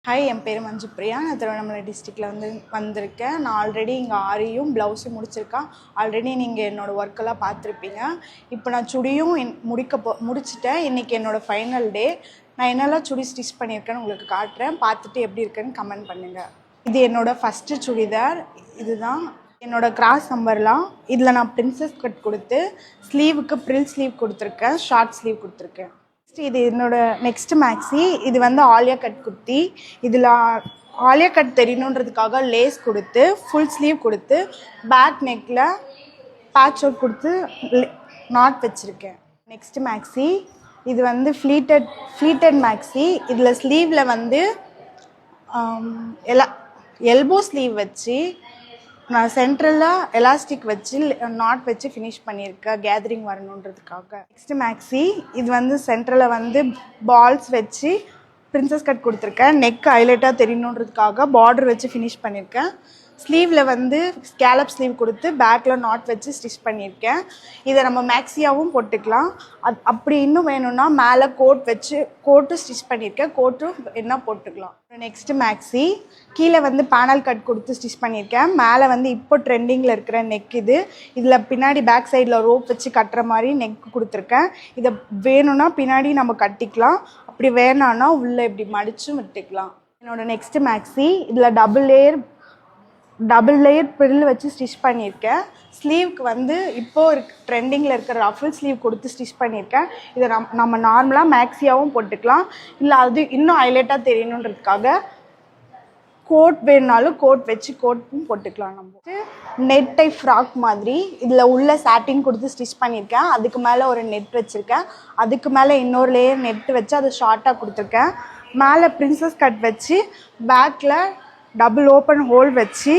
Hi, என் பேர் மஞ்சு பிரியா. நான் திருவண்ணாமலை டிஸ்ட்ரிக்டில் வந்திருக்கேன். நான் ஆல்ரெடி இங்கே ஆரியும் ப்ளவுஸும் முடிச்சிருக்கேன். ஆல்ரெடி நீங்கள் என்னோடய ஒர்க்கெல்லாம் பார்த்துருப்பீங்க. இப்போ நான் சுடியும் முடிச்சிட்டேன். இன்றைக்கி என்னோடய ஃபைனல் டே. நான் என்னெல்லாம் சுடி ஸ்டிச் பண்ணியிருக்கேன்னு உங்களுக்கு காட்டுறேன். பார்த்துட்டு எப்படி இருக்குன்னு கமெண்ட் பண்ணுங்கள். இது என்னோடய ஃபஸ்ட்டு சுடிதார். இதுதான் என்னோடய கிராஸ் நம்பர்லாம். இதில் நான் பிரின்சஸ் கட் கொடுத்து ஸ்லீவுக்கு ப்ரில் ஸ்லீவ் கொடுத்துருக்கேன், ஷார்ட் ஸ்லீவ் கொடுத்துருக்கேன். இது என்னோட நெக்ஸ்ட் மேக்ஸி. இது ஆலியா கட் குர்த்தி. இதில் ஆலியா கட் தெரியணுன்றதுக்காக லேஸ் கொடுத்து ஃபுல் ஸ்லீவ் கொடுத்து பேக் நெக்கில் பேட்ச் ஒர்க் கொடுத்து நாட் வச்சுருக்கேன். Next maxi. இது ஃப்ளீட்டட் மேக்ஸி. இதில் ஸ்லீவில் எல்போ ஸ்லீவ் வச்சு நான் சென்ட்ரலாக எலாஸ்டிக் வச்சு நாட் வச்சு ஃபினிஷ் பண்ணியிருக்கேன், கேதரிங் வரணுன்றதுக்காக. Next maxi. இது சென்ட்ரலில் பால்ஸ் வச்சு பிரின்சஸ் கட் கொடுத்துருக்கேன். நெக் ஹைலைட்டாக தெரியணுன்றதுக்காக பார்டர் வச்சு ஃபினிஷ் பண்ணியிருக்கேன். ஸ்லீவில் ஸ்கேலப் ஸ்லீவ் கொடுத்து பேக்கில் நாட் வச்சு ஸ்டிச் பண்ணியிருக்கேன். இதை நம்ம மேக்ஸியாகவும் போட்டுக்கலாம். அப்படி இன்னும் வேணும்னா மேலே கோட்டும் ஸ்டிச் பண்ணியிருக்கேன். கோட்டும் என்ன போட்டுக்கலாம். Next maxi. கீழே பேனல் கட் கொடுத்து ஸ்டிச் பண்ணியிருக்கேன். மேலே இப்போ ட்ரெண்டிங்கில் இருக்கிற நெக் இதில் பின்னாடி பேக் சைடில் ரோப் வச்சு கட்டுற மாதிரி நெக் கொடுத்துருக்கேன். இதை வேணும்னா பின்னாடி நம்ம கட்டிக்கலாம். அப்படி வேணான்னா உள்ளே இப்படி மடிச்சும் விட்டுக்கலாம். என்னோடய நெக்ஸ்ட்டு மேக்ஸி. இதில் டபுள் லேயர் ப்ரில் வச்சு ஸ்டிச் பண்ணியிருக்கேன். ஸ்லீவுக்கு இப்போது ட்ரெண்டிங்கில் இருக்கிற ரஃபிள் ஸ்லீவ் கொடுத்து ஸ்டிச் பண்ணியிருக்கேன். இதை நம்ம நார்மலாக மேக்ஸியாகவும் போட்டுக்கலாம். இல்லை அது இன்னும் ஹைலைட்டாக தெரியணுன்றதுக்காக கோட் வேணுனாலும் கோட் வச்சு கோட்டும் போட்டுக்கலாம். நம்ம நெட் டைப் ஃப்ராக் மாதிரி இதில் உள்ள சாட்டின் கொடுத்து ஸ்டிச் பண்ணியிருக்கேன். அதுக்கு மேலே ஒரு நெட் வச்சுருக்கேன். அதுக்கு மேலே இன்னொரு லேயர் நெட் வச்சு அதை ஷார்ட்டாக கொடுத்துருக்கேன். மேலே பிரின்சஸ் கட் வச்சு பேக்கில் டபுள் ஓப்பன் ஹோல் வச்சு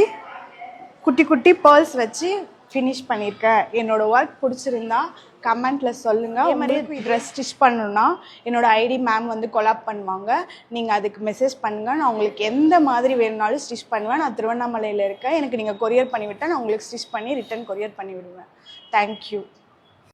குட்டி குட்டி பேர்ல்ஸ் வச்சு ஃபினிஷ் பண்ணியிருக்கேன். என்னோடய ஒர்க் பிடிச்சிருந்தா கமெண்ட்டில் சொல்லுங்கள். அதே மாதிரி ட்ரெஸ் ஸ்டிச் பண்ணணுன்னா என்னோடய ஐடி மேம் கொலாப் பண்ணுவாங்க. நீங்கள் அதுக்கு மெசேஜ் பண்ணுங்கள். நான் உங்களுக்கு எந்த மாதிரி வேணுனாலும் ஸ்டிச் பண்ணுவேன். நான் திருவண்ணாமலையில் இருக்கேன். எனக்கு நீங்கள் கொரியர் பண்ணிவிட்டால் நான் உங்களுக்கு ஸ்டிச் பண்ணி ரிட்டன் கொரியர் பண்ணி விடுவேன். தேங்க்யூ.